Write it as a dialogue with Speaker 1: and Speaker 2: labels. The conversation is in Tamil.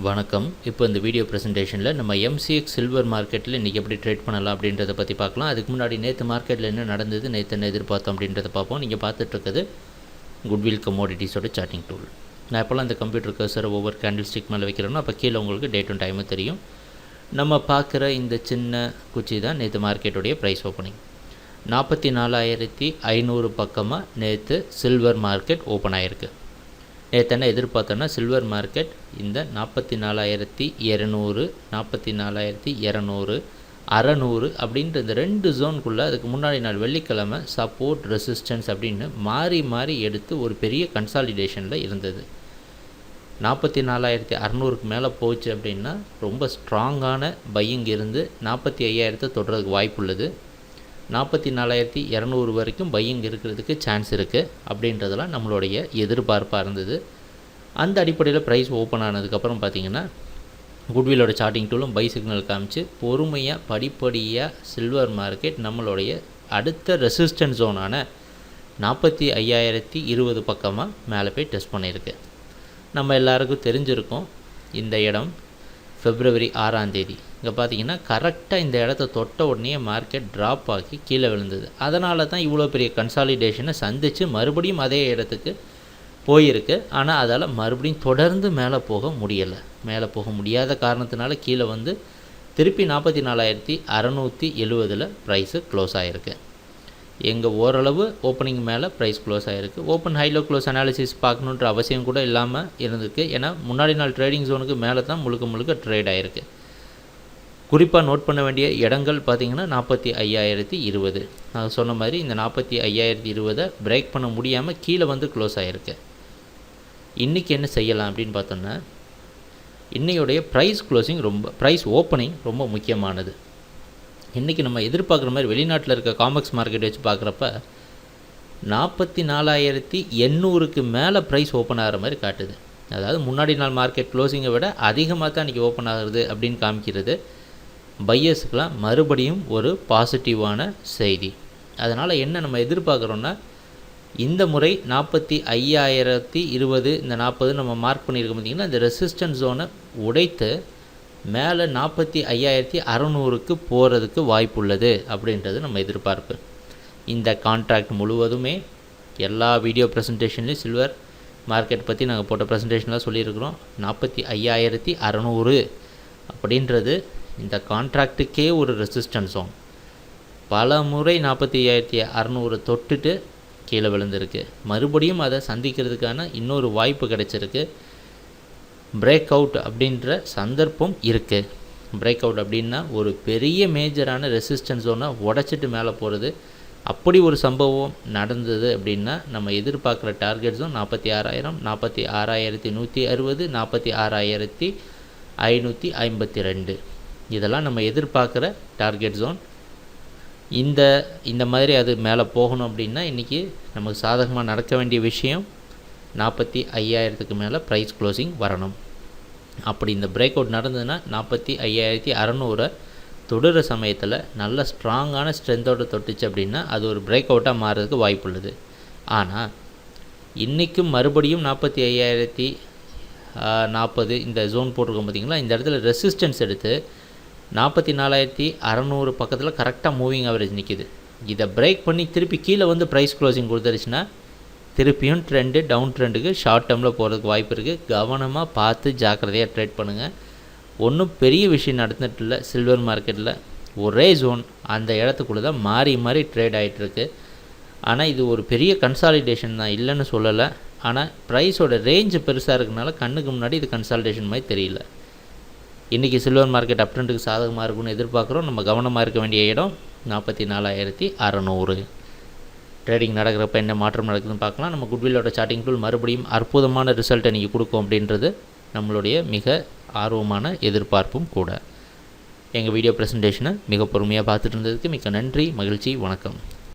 Speaker 1: வணக்கம். இப்போ இந்த வீடியோ ப்ரெசன்டேஷனில் நம்ம MCX சில்வர் மார்க்கெட்டில் இன்றைக்கி எப்படி ட்ரேட் பண்ணலாம் அப்படின்றத பற்றி பார்க்கலாம். அதுக்கு முன்னாடி நேற்று மார்க்கெட்டில் என்ன நடந்தது, நேற்று என்ன எதிர்பார்த்தோம் அப்படின்றத பார்ப்போம். நீங்கள் பார்த்துட்ருக்குது குட்வில் கமோடிட்டிஸோட சார்ட்டிங் டூல். நான் எப்போல்லாம் இந்த கம்ப்யூட்டர் கர்சரை ஒவ்வொரு கேண்டில் ஸ்டிக் மேலே வைக்கிறேனோ அப்போ கீழே உங்களுக்கு டேட்டும் டைமும் தெரியும். நம்ம பார்க்குற இந்த சின்ன குச்சி தான் நேற்று மார்க்கெட்டுடைய ப்ரைஸ் ஓப்பனிங். 44,500 பக்கமாக நேற்று சில்வர் மார்க்கெட் ஓப்பன் ஆகிருக்கு. நேற்று என்ன எதிர்பார்த்தோன்னா சில்வர் மார்க்கெட் இந்த 44,200 44,200 600 அப்படின்ற இந்த ரெண்டு ஜோனுக்குள்ளே அதுக்கு முன்னாடி நாள் வெள்ளிக்கிழமை சப்போர்ட் ரெசிஸ்டன்ஸ் அப்படின்னு மாறி மாறி எடுத்து ஒரு பெரிய கன்சாலிடேஷனில் இருந்தது. 44,600க்கு மேலே போச்சு அப்படின்னா ரொம்ப ஸ்ட்ராங்கான பையிங் இருந்து 45,000 தொடுறதுக்கு வாய்ப்பு உள்ளது. 44,200 வரைக்கும் பையிங் இருக்கிறதுக்கு சான்ஸ் இருக்குது அப்படின்றதெல்லாம் நம்மளுடைய எதிர்பார்ப்பாக இருந்தது. அந்த அடிப்படையில் ப்ரைஸ் ஓப்பன் ஆனதுக்கப்புறம் பார்த்திங்கன்னா குட்விலோட சார்ட்டிங் டூலும் பை சிக்னல் காமிச்சு பொறுமையாக படிப்படியாக சில்வர் மார்க்கெட் நம்மளுடைய அடுத்த ரெசிஸ்டன்ஸ் ஜோனான 45,020 பக்கமாக மேலே போய் டெஸ்ட் பண்ணியிருக்கு. நம்ம எல்லாருக்கும் தெரிஞ்சிருக்கும் இந்த இடம் February 6 இங்கே பார்த்தீங்கன்னா கரெக்டாக இந்த இடத்த தொட்ட உடனே மார்க்கெட் ட்ராப் ஆகி கீழே விழுந்தது. அதனால தான் இவ்வளோ பெரிய கன்சாலிடேஷனை சந்தித்து மறுபடியும் அதே இடத்துக்கு போயிருக்கு. ஆனால் அதால் மறுபடியும் தொடர்ந்து மேலே போக முடியலை. மேலே போக முடியாத காரணத்தினால கீழே வந்து திருப்பி 44,670 ப்ரைஸு க்ளோஸ் ஆகிருக்கு. எங்கள் ஓரளவு ஓப்பனிங் மேலே ப்ரைஸ் க்ளோஸ் ஆகிருக்கு. ஓப்பன் ஹைலோ க்ளோஸ் அனாலிசிஸ் பார்க்கணுன்ற அவசியம் கூட இல்லாமல் இருந்திருக்கு. ஏன்னா முன்னாடி நாள் ட்ரேடிங் ஜோனுக்கு மேலே தான் முழுக்க ட்ரேட் ஆகிருக்கு. குறிப்பாக நோட் பண்ண வேண்டிய இடங்கள் பார்த்திங்கன்னா 45,020. நான் சொன்ன மாதிரி இந்த 45,020 பிரேக் பண்ண முடியாமல் கீழே வந்து க்ளோஸ் ஆகிருக்கு. இன்றைக்கி என்ன செய்யலாம் அப்படின்னு பார்த்தோன்னா இன்றையோடைய ப்ரைஸ் ஓப்பனிங் ரொம்ப முக்கியமானது. இன்றைக்கி நம்ம எதிர்பார்க்குற மாதிரி வெளிநாட்டில் இருக்க காமெக்ஸ் மார்க்கெட் வச்சு பார்க்குறப்ப 44,800க்கு மேலே ப்ரைஸ் ஓப்பன் ஆகிற மாதிரி காட்டுது. அதாவது முன்னாடி நாள் மார்க்கெட் க்ளோசிங்கை விட அதிகமாக தான் இன்றைக்கி ஓப்பன் ஆகுறது அப்படின்னு காமிக்கிறது பையர்ஸுக்கெலாம் மறுபடியும் ஒரு பாசிட்டிவான செய்தி. அதனால் என்ன நம்ம எதிர்பார்க்குறோன்னா இந்த முறை 45,020 இந்த 40 நம்ம மார்க் பண்ணியிருக்க பார்த்திங்கன்னா இந்த ரெசிஸ்டன்ஸ் ஜோனை உடைத்து மேலே 45,600க்கு போகிறதுக்கு வாய்ப்பு உள்ளது அப்படின்றது நம்ம எதிர்பார்ப்பு. இந்த கான்ட்ராக்ட் முழுவதுமே எல்லா வீடியோ ப்ரெசன்டேஷன்லேயும் சில்வர் மார்க்கெட் பற்றி நாங்கள் போட்ட ப்ரெசன்டேஷன்லாம் சொல்லியிருக்கிறோம். 45,600 அப்படின்றது இந்த கான்ட்ராக்டுக்கே ஒரு ரெசிஸ்டன்ஸ் ஜோன். பல முறை 45,600 தொட்டுட்டு கீழே விழுந்திருக்கு. மறுபடியும் அதை சந்திக்கிறதுக்கான இன்னொரு வாய்ப்பு கிடைச்சிருக்கு. பிரேக் அவுட் அப்படின்ற சந்தர்ப்பம் இருக்குது. பிரேக் அவுட் அப்படின்னா ஒரு பெரிய மேஜரான ரெசிஸ்டன்ஸ் ஜோனை உடச்சிட்டு மேலே போகிறது. அப்படி ஒரு சம்பவம் நடந்தது அப்படின்னா நம்ம எதிர்பார்க்குற டார்கெட் ஜோன் 46,000 46,160 46,552 இதெல்லாம் நம்ம எதிர்பார்க்குற டார்கெட் ஜோன். இந்த மாதிரி அது மேலே போகணும் அப்படின்னா இன்றைக்கி நமக்கு சாதகமாக நடக்க வேண்டிய விஷயம் 45,000க்கு மேலே ப்ரைஸ் க்ளோசிங் வரணும். அப்படி இந்த பிரேக் அவுட் நடந்ததுன்னா 45,600 தொடுற சமயத்தில் நல்ல ஸ்ட்ராங்கான ஸ்ட்ரென்த்தோடு தொட்டுச்சு அப்படின்னா அது ஒரு பிரேக் அவுட்டாக மாறுறதுக்கு வாய்ப்பு உள்ளது. ஆனால் இன்றைக்கும் மறுபடியும் 45,040 இந்த ஜோன் போட்டிருக்கோம் பார்த்திங்களா, இந்த இடத்துல ரெசிஸ்டன்ஸ் எடுத்து 44,600 பக்கத்தில் கரெக்டாக மூவிங் ஆவரேஜ் நிற்கிது. இதை பிரேக் பண்ணி திருப்பி கீழே வந்து ப்ரைஸ் க்ளோசிங் கொடுத்துருச்சுன்னா திருப்பியும் டவுன் ட்ரெண்டுக்கு ஷார்ட் டேர்மில் போகிறதுக்கு வாய்ப்பு இருக்குது. கவனமாக பார்த்து ஜாக்கிரதையாக ட்ரேட் பண்ணுங்கள். ஒன்றும் பெரிய விஷயம் நடந்துட்டு இல்லை. சில்வர் மார்க்கெட்டில் ஒரே ஜோன் அந்த இடத்துக்குள்ளே தான் மாறி ட்ரேட் ஆகிட்டுருக்கு. ஆனால் இது ஒரு பெரிய கன்சாலிடேஷன் தான், இல்லைன்னு சொல்லலை. ஆனால் ப்ரைஸோட ரேஞ்சு பெருசாக இருக்கனால கண்ணுக்கு முன்னாடி இது கன்சாலிடேஷன் மாதிரி தெரியல. இன்றைக்கி சில்வர் மார்க்கெட் அப் ட்ரெண்டுக்கு சாதகமாக இருக்குன்னு எதிர்பார்க்குறோம். நம்ம கவனமாக இருக்க வேண்டிய இடம் 44,600. ட்ரேடிங் நடக்கிறப்ப என்ன மாற்றம் நடக்குதுன்னு பார்க்கலாம். நம்ம குட்விலோட சார்ட்டிங் டூல் மறுபடியும் அற்புதமான ரிசல்ட்டை நீங்கள் கொடுக்கும் அப்படின்றது நம்மளுடைய மிக ஆர்வமான எதிர்பார்ப்பும் கூட. எங்கள் வீடியோ ப்ரெசன்டேஷனை மிக பொறுமையாக பார்த்துட்டு இருந்ததுக்கு மிக்க நன்றி, மகிழ்ச்சி, வணக்கம்.